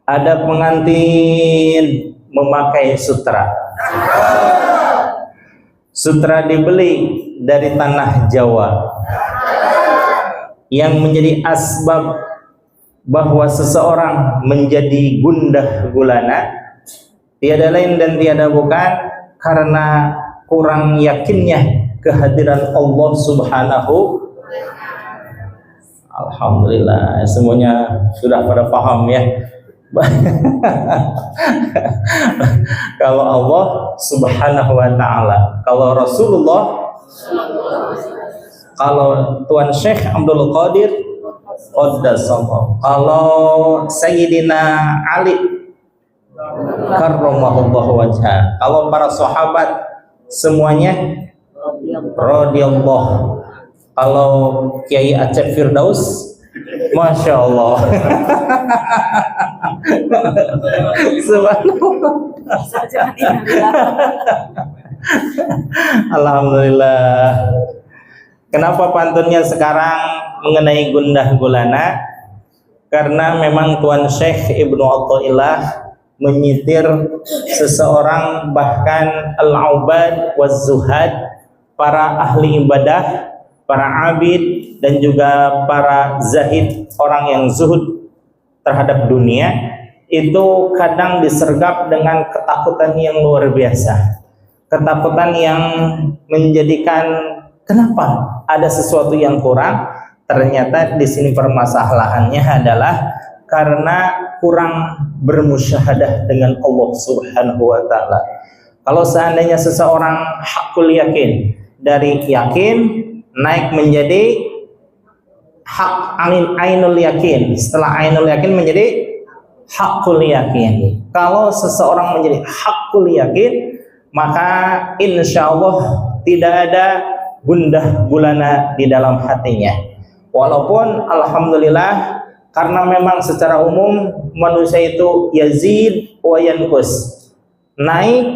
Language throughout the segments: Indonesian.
ada pengantin memakai sutra. Sutra dibeli dari tanah Jawa, yang menjadi asbab bahwa seseorang menjadi gundah gulana tiada lain dan tiada bukan karena kurang yakinnya kehadiran Allah Subhanahu. Alhamdulillah, semuanya sudah pada paham ya. Kalau Allah Subhanahu wa ta'ala, kalau Rasulullah, kalau Tuan Syekh Abdul Qadir Qaddasallahu, kalau Sayyidina Ali karramallahu wajhah, kalau para sahabat semuanya radhiyallahu, kalau Kiai Acep Firdaus, Masya Allah. Subhanallah. Alhamdulillah. Kenapa pantunnya sekarang mengenai gundah gulana? Karena memang Tuan Syekh Ibnu Athaillah menyitir seseorang, bahkan al-ubad waz-zuhad, para ahli ibadah, para abid, dan juga para zahid, orang yang zuhud terhadap dunia, itu kadang disergap dengan ketakutan yang luar biasa. Ketakutan yang menjadikan kenapa ada sesuatu yang kurang. Ternyata di sini permasalahannya adalah karena kurang bermusyahadah dengan Allah Subhanahu wa ta'ala. Kalau seandainya seseorang hakul yakin, dari yakin naik menjadi hak ainul yakin, setelah ainul yakin menjadi hakul yakin. Kalau seseorang menjadi hakul yakin, maka insya Allah tidak ada gundah gulana di dalam hatinya. Walaupun alhamdulillah, karena memang secara umum manusia itu yazid wa yanqus, naik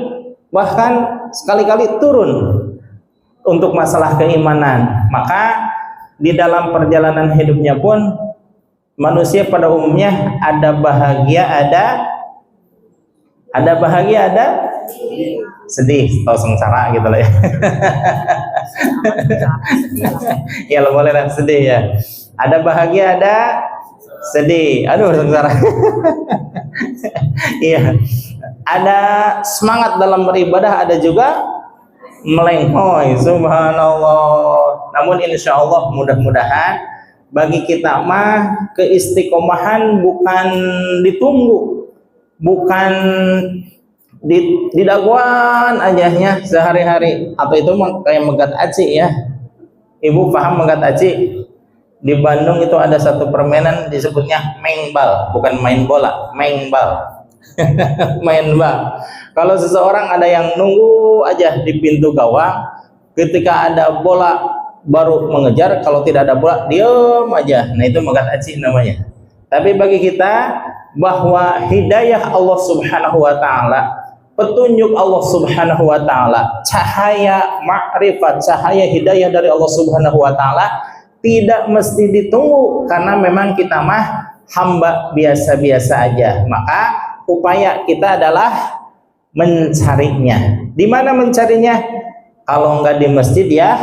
bahkan sekali-kali turun untuk masalah keimanan. Maka di dalam perjalanan hidupnya pun manusia pada umumnya ada bahagia, ada bahagia, ada sedih atau sengsara gitu lah ya. Ya lo boleh lah sedih ya. Ada bahagia, ada sedih. Aduh sengsara. Iya. Ada semangat dalam beribadah, ada juga melengkoi. Subhanallah. Namun insya Allah mudah-mudahan bagi kita mah keistiqomahan bukan ditunggu, bukan didaguan ajanya sehari-hari, atau itu kayak megat aci ya. Ibu paham megat aci? Di Bandung itu ada satu permainan disebutnya mengbal, bukan main bola, mengbal. Main bal. Kalau seseorang ada yang nunggu aja di pintu gawang, ketika ada bola baru mengejar, kalau tidak ada bola diam aja. Nah itu megat aci namanya. Tapi bagi kita bahwa hidayah Allah Subhanahu wa ta'ala, petunjuk Allah Subhanahu wa ta'ala, cahaya makrifat, cahaya hidayah dari Allah Subhanahu wa ta'ala tidak mesti ditunggu, karena memang kita mah hamba biasa-biasa aja. Maka upaya kita adalah mencarinya. Di mana mencarinya? Kalau enggak di masjid ya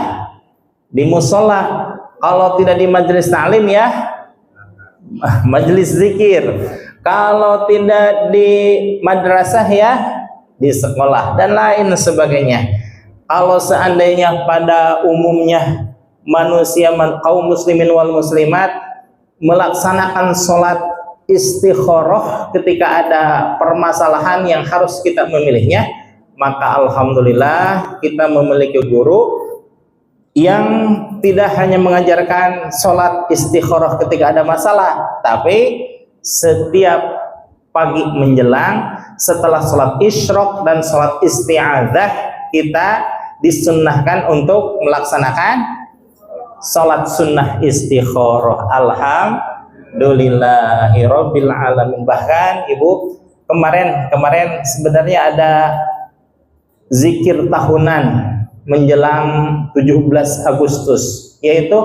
di musola, kalau tidak di majelis ta'lim ya majelis zikir, kalau tidak di madrasah ya di sekolah dan lain sebagainya. Kalau seandainya pada umumnya manusia, kaum muslimin wal muslimat melaksanakan sholat istikharah ketika ada permasalahan yang harus kita memilihnya, maka alhamdulillah kita memiliki guru yang tidak hanya mengajarkan sholat istikharah ketika ada masalah, tapi setiap pagi menjelang setelah sholat isyraq dan sholat isti'adzah kita disunnahkan untuk melaksanakan sholat sunnah istikharah. Alhamdulillahirabbil alamin. Bahkan ibu kemarin sebenarnya ada zikir tahunan menjelang 17 Agustus, yaitu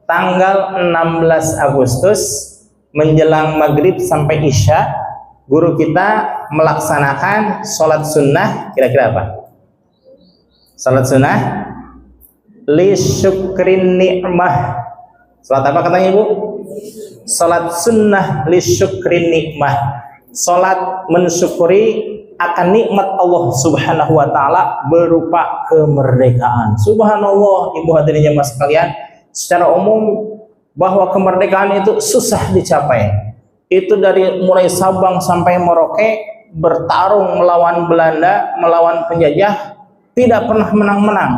tanggal 16 Agustus menjelang maghrib sampai isya guru kita melaksanakan sholat sunnah, kira-kira apa? Sholat sunnah li syukrin ni'mah. Sholat apa katanya Ibu? Sholat sunnah li syukrin ni'mah. Sholat mensyukuri akan nikmat Allah Subhanahu wa taala berupa kemerdekaan. Subhanallah, Ibu hadirin jamaah sekalian, secara umum bahwa kemerdekaan itu susah dicapai. Itu dari mulai Sabang sampai Merauke bertarung melawan Belanda, melawan penjajah, tidak pernah menang-menang.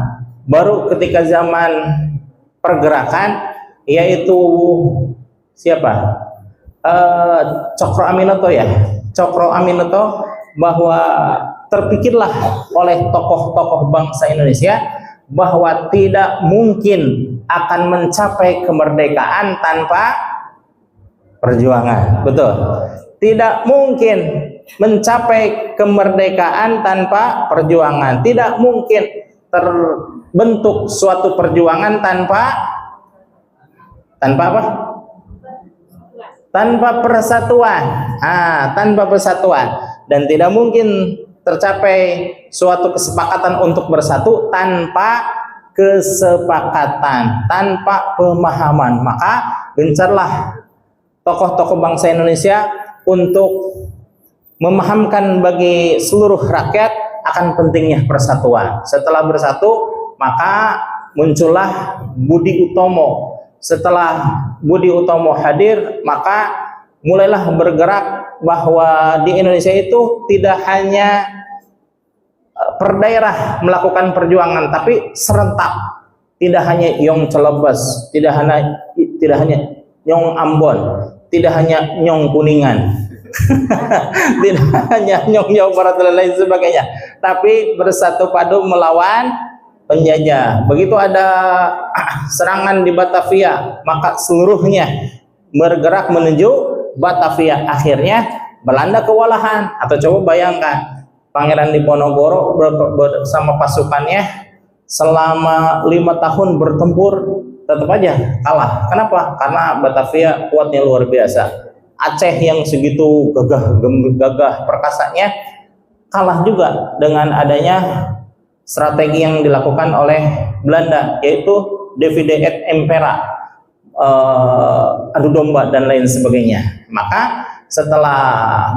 Baru ketika zaman pergerakan, yaitu siapa? Cokro Aminoto ya. Cokro Aminoto, bahwa terpikirlah oleh tokoh-tokoh bangsa Indonesia bahwa tidak mungkin akan mencapai kemerdekaan tanpa perjuangan. Betul. Tidak mungkin mencapai kemerdekaan tanpa perjuangan. Tidak mungkin terbentuk suatu perjuangan tanpa apa? Tanpa persatuan. Tanpa persatuan. Dan tidak mungkin tercapai suatu kesepakatan untuk bersatu tanpa kesepakatan, tanpa pemahaman. Maka gencarlah tokoh-tokoh bangsa Indonesia untuk memahamkan bagi seluruh rakyat akan pentingnya persatuan. Setelah bersatu, maka muncullah Budi Utomo. Setelah Budi Utomo hadir, maka mulailah bergerak bahwa di Indonesia itu tidak hanya per daerah melakukan perjuangan, tapi serentak. Tidak hanya Yong Celebes, tidak hanya Nyong Ambon, tidak hanya Nyong Kuningan, tidak hanya Nyong Barat dan lain sebagainya, tapi bersatu padu melawan penjajah. Begitu ada serangan di Batavia, maka seluruhnya bergerak menuju Batavia. Akhirnya Belanda kewalahan. Atau coba bayangkan, Pangeran Diponegoro bersama pasukannya selama 5 tahun bertempur, tetap aja kalah. Kenapa? Karena Batavia kuatnya luar biasa. Aceh yang segitu gagah perkasanya kalah juga dengan adanya strategi yang dilakukan oleh Belanda, yaitu divide et impera, adu domba dan lain sebagainya. Maka setelah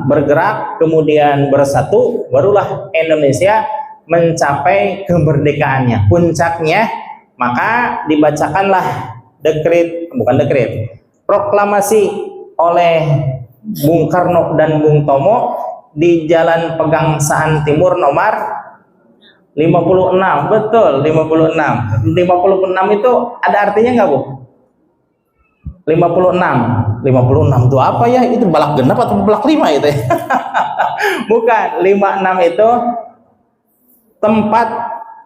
bergerak kemudian bersatu, barulah Indonesia mencapai kemerdekaannya. Puncaknya, maka dibacakanlah proklamasi oleh Bung Karno dan Bung Tomo di Jalan Pegangsaan Timur nomor 56. Betul, 56. 56 itu ada artinya nggak, Bu? 56 itu apa ya? Itu balak genap atau balak 5 itu ya? Bukan, 56 itu tempat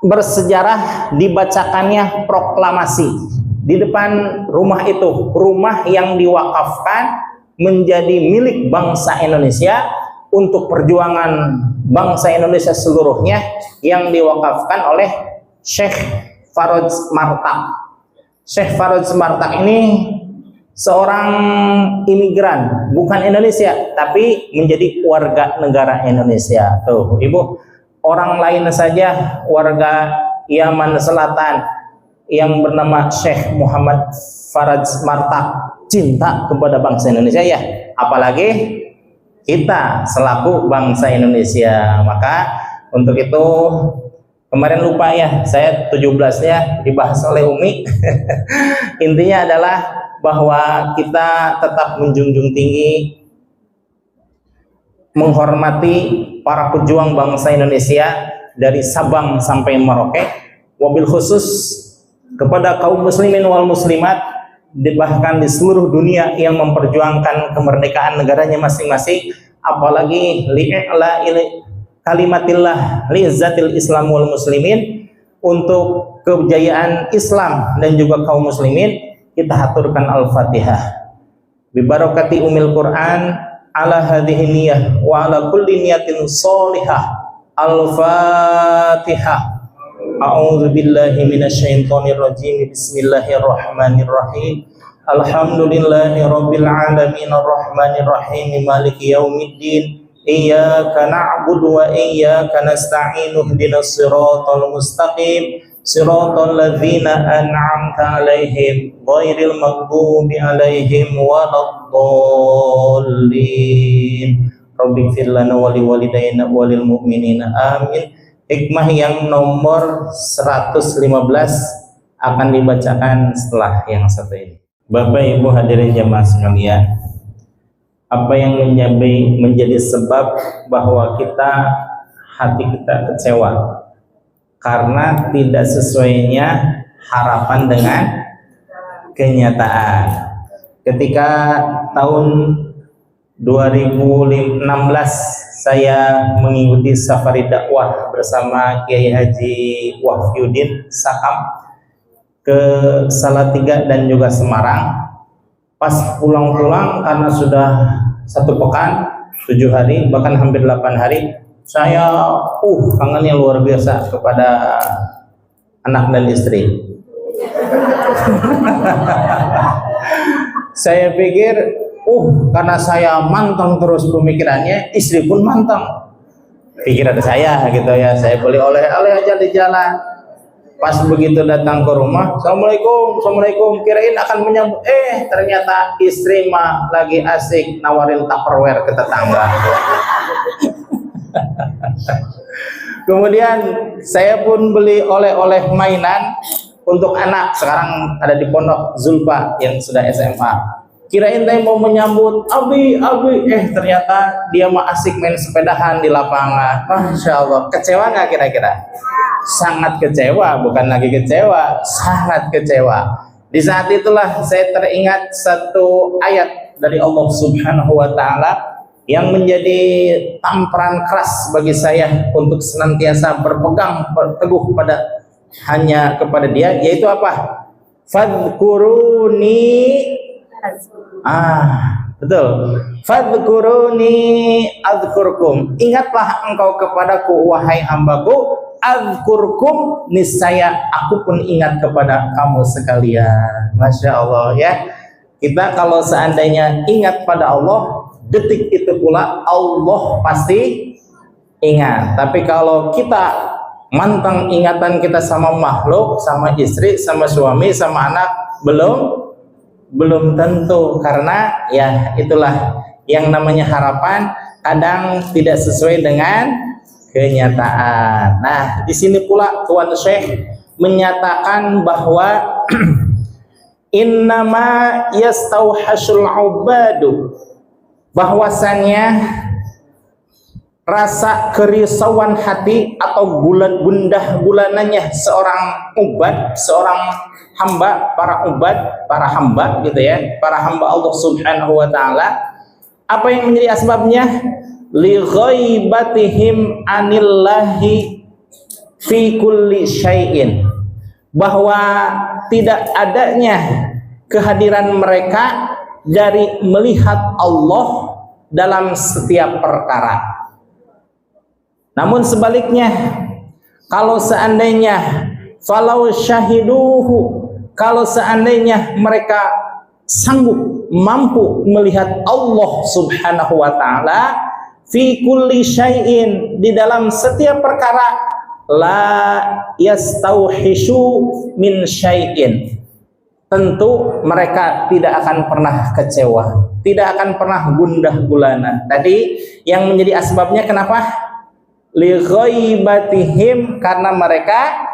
bersejarah dibacakannya proklamasi di depan rumah itu, rumah yang diwakafkan menjadi milik bangsa Indonesia untuk perjuangan bangsa Indonesia seluruhnya, yang diwakafkan oleh Syekh Faroj Martak. Syekh Faroj Martak ini seorang imigran, bukan Indonesia, tapi menjadi warga negara Indonesia. Tuh, Ibu, orang lain saja warga Yaman Selatan yang bernama Syekh Muhammad Faraj Martak cinta kepada bangsa Indonesia, ya, apalagi kita selaku bangsa Indonesia. Maka untuk itu kemarin lupa ya, saya 17-nya dibahas oleh Umi. Intinya adalah bahwa kita tetap menjunjung tinggi, menghormati para pejuang bangsa Indonesia dari Sabang sampai Merauke, wabil khusus kepada kaum muslimin wal muslimat, bahkan di seluruh dunia yang memperjuangkan kemerdekaan negaranya masing-masing, apalagi li'la kalimatillah li'izzatil islam wal muslimin, untuk kejayaan Islam dan juga kaum muslimin. Kita haturkan Al-Fatihah bi barakati umil Quran ala hadhihi niyyah wa ala kulli niyatin sholihah. Al-Fatihah. A'udzu billahi minasyaitonir rajim. Bismillahirrahmanirrahim. Alhamdulillahi rabbil alamin arrahmanir rahim maliki yaumiddin iyyaka na'budu wa iyyaka nasta'in ihdinas siratal mustaqim siratal ladzina an'amta 'alaihim ghairil maghdubi 'alaihim waladdallin. Rabbighfir lana wa liwalidayna wa lil mu'minina amin. Hikmah yang nomor 115 akan dibacakan setelah yang satu ini. Bapak Ibu hadirin jamaah sekalian, apa yang menjadi sebab bahwa hati kita kecewa karena tidak sesuainya harapan dengan kenyataan. Ketika tahun 2016 saya mengikuti safari dakwah bersama Kiai Haji Wahfiuddin Sakam ke Salatiga dan juga Semarang. Pas pulang-pulang karena sudah 1 pekan, 7 hari, bahkan hampir 8 hari, saya kangennya luar biasa kepada anak dan istri. Saya pikir karena saya mantang terus pemikirannya, istri pun mantang pikiran saya gitu ya. Saya beli oleh-oleh aja di jalan. Pas begitu datang ke rumah, Assalamualaikum, kirain akan menyambut, ternyata istri mah lagi asik nawarin Tupperware ke tetangga. Kemudian saya pun beli oleh-oleh mainan untuk anak, sekarang ada di pondok Zulfa yang sudah SMA. Kirain saya mau menyambut abi, ternyata dia mah asik main sepedahan di lapangan. Masya Allah, kecewa nggak kira-kira? Sangat kecewa, bukan lagi kecewa, sangat kecewa. Di saat itulah saya teringat satu ayat dari Allah Subhanahu wa Ta'ala yang menjadi tamparan keras bagi saya untuk senantiasa berpegang teguh hanya kepada Dia, yaitu apa? Fadhkuruni, betul. Fadhkuruni adzkurkum. Ingatlah engkau kepadaku wahai hambaku, adzkurkum, niscaya aku pun ingat kepada kamu sekalian. Masya Allah ya. Kita kalau seandainya ingat pada Allah, detik itu pula Allah pasti ingat. Tapi kalau kita mantang ingatan kita sama makhluk, sama istri, sama suami, sama anak, belum tentu, karena ya itulah yang namanya harapan kadang tidak sesuai dengan kenyataan. Nah, di sini pula Tuan Syekh menyatakan bahwa innama yastauhashul ubadu, bahwasannya rasa kerisauan hati atau gundah gulananya seorang ubad, seorang hamba, para hamba gitu ya, para hamba Allah Subhanahu wa Ta'ala. Apa yang menjadi asbabnya? Li ghaibatihim anillahi fi kulli syai'in, bahwa tidak adanya kehadiran mereka dari melihat Allah dalam setiap perkara. Namun sebaliknya, kalau seandainya falau syahiduhu, kalau seandainya mereka sanggup mampu melihat Allah Subhanahu wa Ta'ala fi kulli syai'in, di dalam setiap perkara, la yastauhishu min syai'in, tentu mereka tidak akan pernah kecewa, tidak akan pernah gundah gulana. Tadi yang menjadi asbabnya kenapa? Li ghaibatihim, karena mereka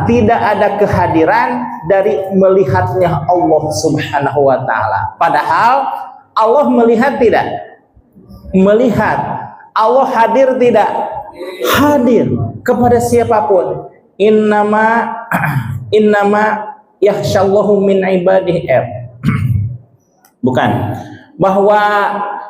tidak ada kehadiran dari melihatnya Allah Subhanahu wa Ta'ala. Padahal Allah melihat tidak? Melihat. Allah hadir tidak? Hadir kepada siapapun. Innama yakhshallahu min ibadihi. Bukan. Bahwa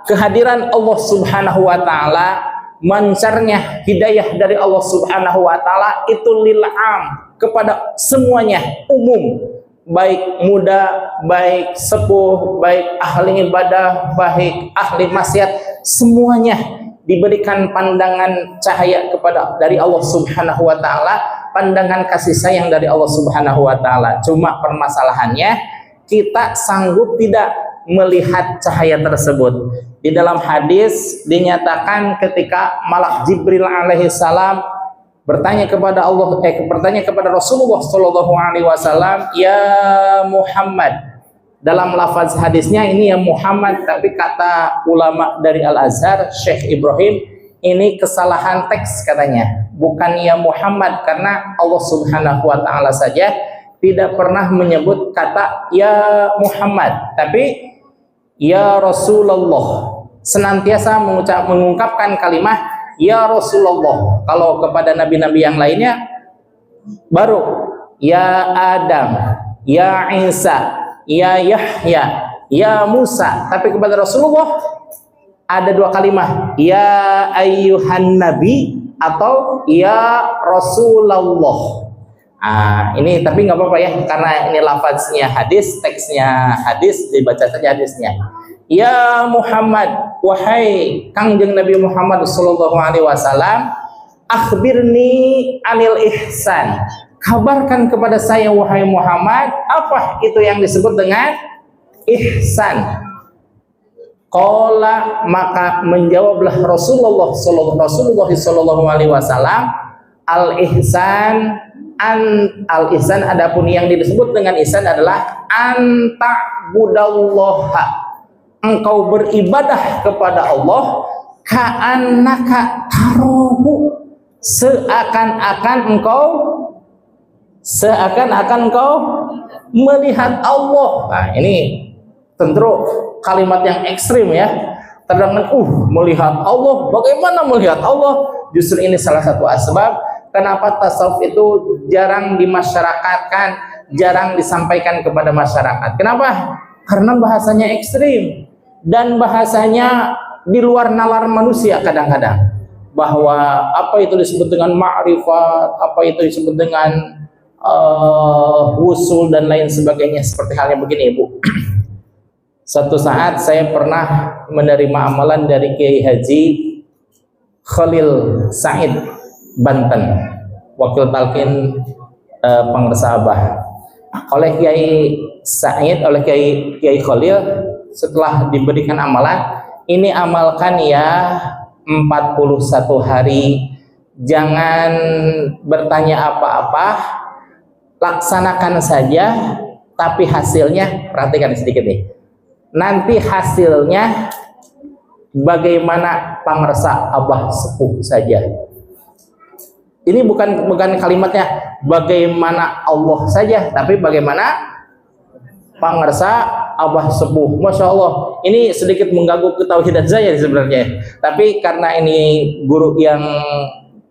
kehadiran Allah Subhanahu wa Ta'ala, mancarnya hidayah dari Allah Subhanahu wa Ta'ala itu lil'am, kepada semuanya, umum, baik muda, baik sepuh, baik ahli ibadah, baik ahli maksiat, semuanya diberikan pandangan cahaya dari Allah Subhanahu wa Ta'ala pandangan kasih sayang dari Allah Subhanahu wa taala. Cuma permasalahannya kita sanggup tidak melihat cahaya tersebut. Di dalam hadis dinyatakan ketika Malak Jibril alaihi salam bertanya kepada Rasulullah sallallahu alaihi wasallam, "Ya Muhammad." Dalam lafaz hadisnya ini ya Muhammad, tapi kata ulama dari Al-Azhar, Syekh Ibrahim, ini kesalahan teks katanya. Bukan ya Muhammad, karena Allah Subhanahu wa taala saja tidak pernah menyebut kata ya Muhammad, tapi ya Rasulullah. Senantiasa mengungkapkan kalimat ya Rasulullah. Kalau kepada nabi-nabi yang lainnya baru ya Adam, ya Isa, ya Yahya, ya Musa. Tapi kepada Rasulullah ada dua kalimat, ya ayyuhan nabi atau ya Rasulullah. Ini tapi nggak apa-apa ya, karena ini lafaznya hadis, teksnya hadis, dibaca saja hadisnya. Ya Muhammad, wahai Kangjeng Nabi Muhammad sallallahu alaihi wasallam, akhbirni anil ihsan. Kabarkan kepada saya wahai Muhammad, apa itu yang disebut dengan ihsan? Qala, maka menjawablah Rasulullah sallallahu alaihi wasallam, al ihsan adapun yang disebut dengan ihsan adalah anta'budallaha, engkau beribadah kepada Allah ka'annaka tarahu, seakan-akan engkau melihat Allah. Nah, ini tentu kalimat yang ekstrim ya. Terdengar melihat Allah, bagaimana melihat Allah? Justru ini salah satu asbab kenapa tasawuf itu jarang dimasyarakatkan, jarang disampaikan kepada masyarakat. Kenapa? Karena bahasanya ekstrim dan bahasanya di luar nalar manusia kadang-kadang. Bahwa apa itu disebut dengan ma'rifat, apa itu disebut dengan wusul dan lain sebagainya, seperti halnya begini Ibu. Satu saat saya pernah menerima amalan dari Kiai Haji Khalil Said Banten, wakil talqin Pangresa Abah. Oleh Kiai Said, oleh Kiai Khalil, setelah diberikan amalan, ini amalkan ya 41 hari, jangan bertanya apa-apa, laksanakan saja, tapi hasilnya, perhatikan sedikit nih, nanti hasilnya bagaimana Pangresa Abah Sepuh saja. Ini bukan kalimatnya bagaimana Allah saja, tapi bagaimana Pangresa Abah Sepuh. Masya Allah, ini sedikit mengganggu ketauhidan saya sebenarnya, tapi karena ini guru yang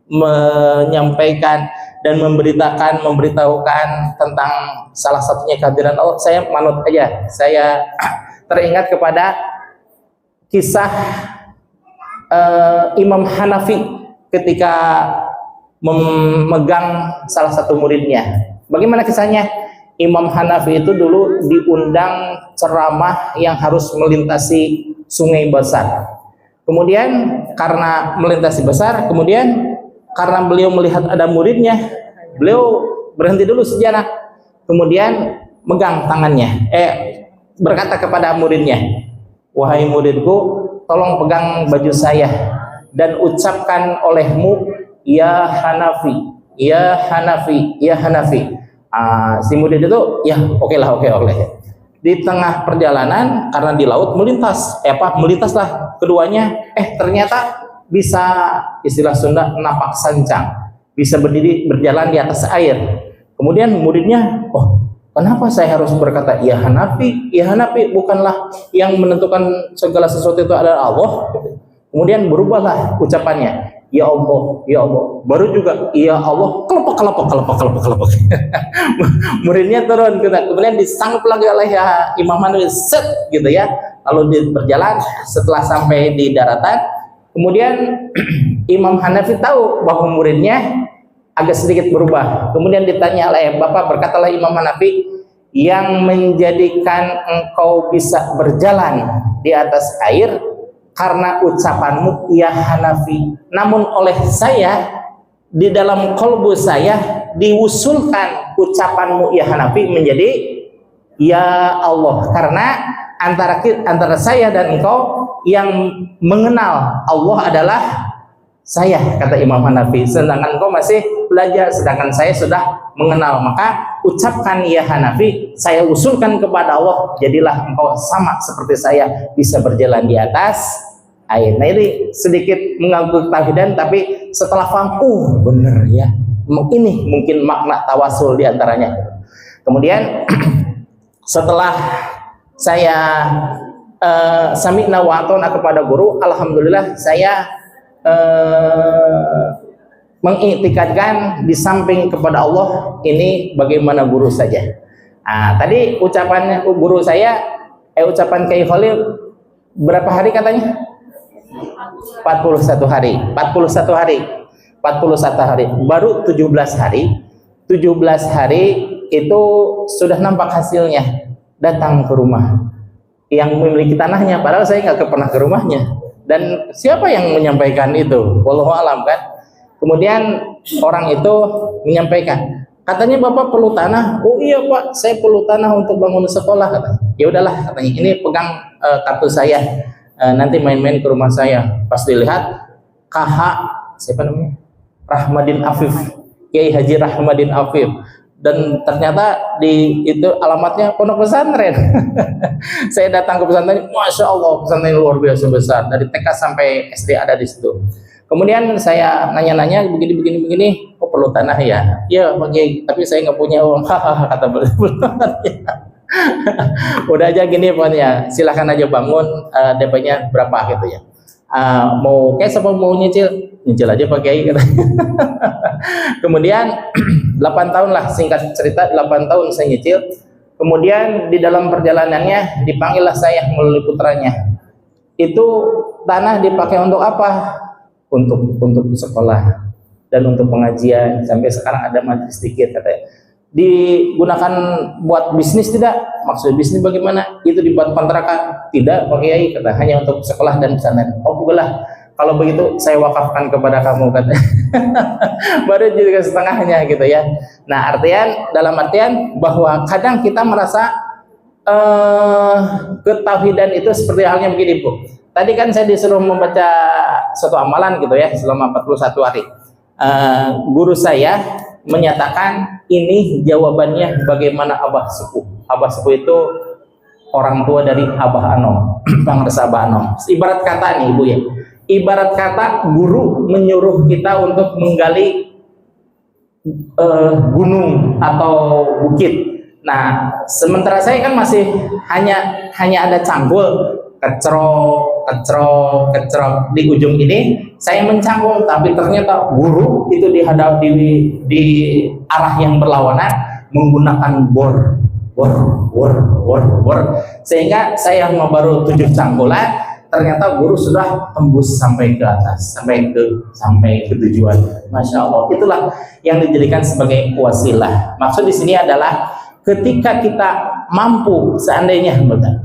menyampaikan dan memberitahukan tentang salah satunya kehadiran Allah, saya manut aja. Saya teringat kepada kisah Imam Hanafi ketika memegang salah satu muridnya. Bagaimana kisahnya? Imam Hanafi itu dulu diundang ceramah yang harus melintasi sungai besar. Kemudian karena melintasi besar, kemudian karena beliau melihat ada muridnya, beliau berhenti dulu sejenak, kemudian megang tangannya, berkata kepada muridnya, wahai muridku, tolong pegang baju saya dan ucapkan olehmu ya Hanafi, ya Hanafi, ya Hanafi. Si murid itu ya oke. Di tengah perjalanan, karena di laut melintaslah keduanya, ternyata bisa, istilah Sunda, napak sancang, bisa berdiri berjalan di atas air. Kemudian muridnya, kenapa saya harus berkata ya Hanafi? Ya Hanafi, bukanlah yang menentukan segala sesuatu itu adalah Allah. Kemudian berubahlah ucapannya, ya Allah, ya Allah. Baru juga ya Allah, kelopak. Muridnya turun, kemudian disangkut lagi oleh Imam Hanafi, set gitu ya. Lalu berjalan, setelah sampai di daratan, kemudian Imam Hanafi tahu bahwa muridnya agak sedikit berubah. Kemudian ditanya oleh Bapak, berkatalah Imam Hanafi, yang menjadikan engkau bisa berjalan di atas air karena ucapanmu ya Hanafi. Namun oleh saya, di dalam kolbu saya diusulkan ucapanmu ya Hanafi menjadi ya Allah, karena antara saya dan engkau yang mengenal Allah adalah saya, kata Imam Hanafi, sedangkan engkau masih belajar, sedangkan saya sudah mengenal. Maka ucapkan ya Hanafi, saya usulkan kepada Allah, jadilah engkau sama seperti saya, bisa berjalan di atas air. Nah, ini sedikit mengganggu tauhidan, tapi setelah paham, bener ya, ini mungkin makna tawasul diantaranya. Kemudian setelah saya sami'na wa ata'na kepada guru, alhamdulillah saya mengiktikadkan di samping kepada Allah ini bagaimana guru saja. Tadi ucapan guru saya, ucapan Kiai Khalil berapa hari katanya? 41 hari. 41 hari. Baru 17 hari. 17 hari itu sudah nampak hasilnya. Datang ke rumah yang memiliki tanahnya, padahal saya nggak pernah ke rumahnya. Dan siapa yang menyampaikan itu? Wallahu alam kan. Kemudian orang itu menyampaikan, katanya Bapak perlu tanah. Oh iya Pak, saya perlu tanah untuk bangun sekolah, katanya. Ya udahlah, katanya, ini pegang kartu saya, nanti main-main ke rumah saya. Pas dilihat, KH siapa namanya? Rahmadin Afif, Kiai Haji Rahmadin Afif. Dan ternyata di itu alamatnya pondok pesantren. Saya datang ke pesantren, masya Allah, pesantren luar biasa besar, dari TK sampai SD ada di situ. Kemudian saya nanya-nanya begini, kok perlu tanah ya? Ya Pak Kiai, tapi saya nggak punya uang. Kata beliau. Udah aja gini pokoknya, silahkan aja bangun, DP-nya berapa gitu ya. Mau cash apa mau nyicil aja Pak Kiai. Kemudian 8 tahun lah, singkat cerita 8 tahun saya nyicil. Kemudian di dalam perjalanannya dipanggillah saya melalui putranya. Itu tanah dipakai untuk apa? Untuk sekolah dan untuk pengajian. Sampai sekarang ada majlis sedikit katanya. Digunakan buat bisnis tidak? Maksud bisnis bagaimana? Itu dibuat kontrakan? Tidak Pak Kiai, kata, hanya untuk sekolah dan pesantren. Oh bukanlah, kalau begitu saya wakafkan kepada kamu, kata. Baru juga setengahnya gitu ya. Nah, dalam artian bahwa kadang kita merasa ketauhidan itu seperti halnya begini Bu. Tadi kan saya disuruh membaca suatu amalan gitu ya selama 41 hari. Guru saya menyatakan ini jawabannya bagaimana Abah Sepuh. Abah Sepuh itu orang tua dari Abah Anom, Pangresa Abah Anom. Ibarat kata nih Ibu ya, ibarat kata guru menyuruh kita untuk menggali gunung atau bukit. Nah, sementara saya kan masih hanya ada canggul, kecrok di ujung ini saya mencangkul, tapi ternyata guru itu dihadap di arah yang berlawanan menggunakan bor, sehingga saya baru 7 cangkulan, ternyata guru sudah tembus sampai ke atas, sampai ke tujuan. Masya Allah, itulah yang dijadikan sebagai wasilah. Maksud di sini adalah ketika kita mampu, seandainya benar,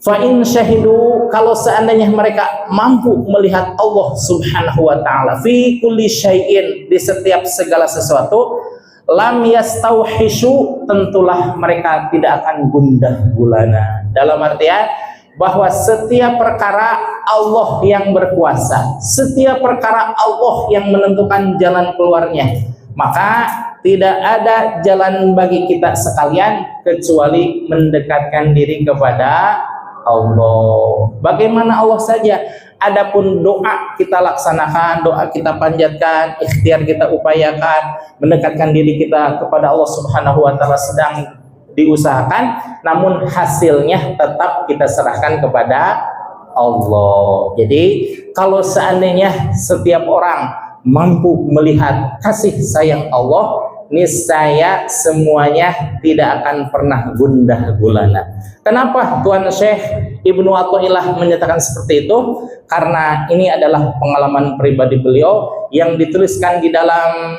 fa'in syahidu, kalau seandainya mereka mampu melihat Allah subhanahu wa ta'ala fi kulli syai'in, di setiap segala sesuatu, lam yastauhishu, tentulah mereka tidak akan gundah gulana. Dalam artian bahwa setiap perkara Allah yang berkuasa, setiap perkara Allah yang menentukan jalan keluarnya, maka tidak ada jalan bagi kita sekalian kecuali mendekatkan diri kepada Allah. Bagaimana Allah saja. Adapun doa kita laksanakan, doa kita panjatkan, ikhtiar kita upayakan, mendekatkan diri kita kepada Allah Subhanahu wa taala sedang diusahakan, namun hasilnya tetap kita serahkan kepada Allah. Jadi kalau seandainya setiap orang mampu melihat kasih sayang Allah, niscaya semuanya tidak akan pernah gundah gulana. Kenapa Tuan Syekh Ibnu Athaillah menyatakan seperti itu? Karena ini adalah pengalaman pribadi beliau yang dituliskan di dalam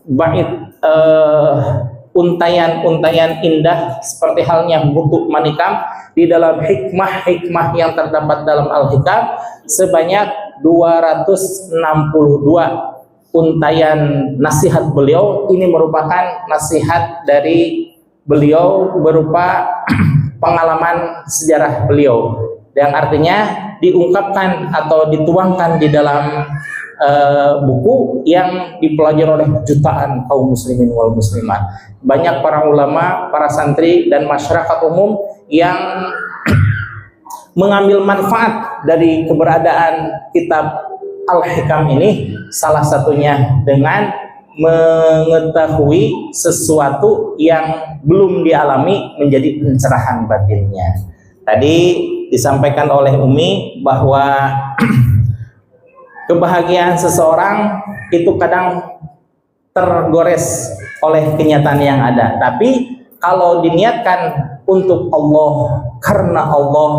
bait untayan-untayan indah seperti halnya buku Manikam, di dalam hikmah-hikmah yang terdapat dalam Al-Hikam sebanyak 262 untayan nasihat beliau ini merupakan nasihat dari beliau berupa pengalaman sejarah beliau, yang artinya diungkapkan atau dituangkan di dalam buku yang dipelajari oleh jutaan kaum muslimin wal muslimat. Banyak para ulama, para santri dan masyarakat umum yang mengambil manfaat dari keberadaan kitab Al-Hikam ini, salah satunya dengan mengetahui sesuatu yang belum dialami menjadi pencerahan batinnya. Tadi disampaikan oleh Umi bahwa kebahagiaan seseorang itu kadang tergores oleh kenyataan yang ada. Tapi kalau diniatkan untuk Allah, karena Allah,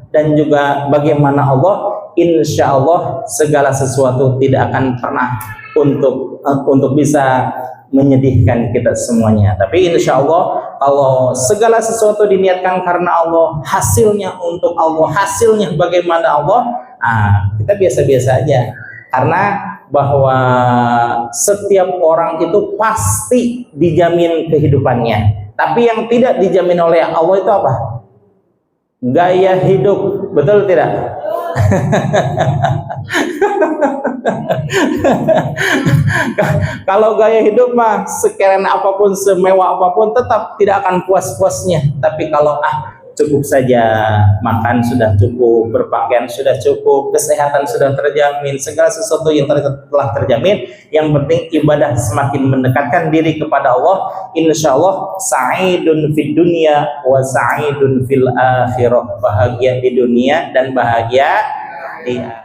dan juga bagaimana Allah, insya Allah segala sesuatu tidak akan pernah untuk bisa menyedihkan kita semuanya. Tapi insya Allah kalau segala sesuatu diniatkan karena Allah, hasilnya untuk Allah, hasilnya bagaimana Allah, kita biasa-biasa aja. Karena bahwa setiap orang itu pasti dijamin kehidupannya. Tapi yang tidak dijamin oleh Allah itu apa? Gaya hidup, betul tidak? Kalau gaya hidup mah sekeren apapun, semewah apapun, tetap tidak akan puas-puasnya. Tapi kalau cukup saja, makan sudah cukup, berpakaian sudah cukup, kesehatan sudah terjamin, segala sesuatu yang telah terjamin, yang penting ibadah semakin mendekatkan diri kepada Allah, insya Allah sa'idun fid dunya wa sa'idun fil akhirah, bahagia di dunia dan bahagia di akhirat.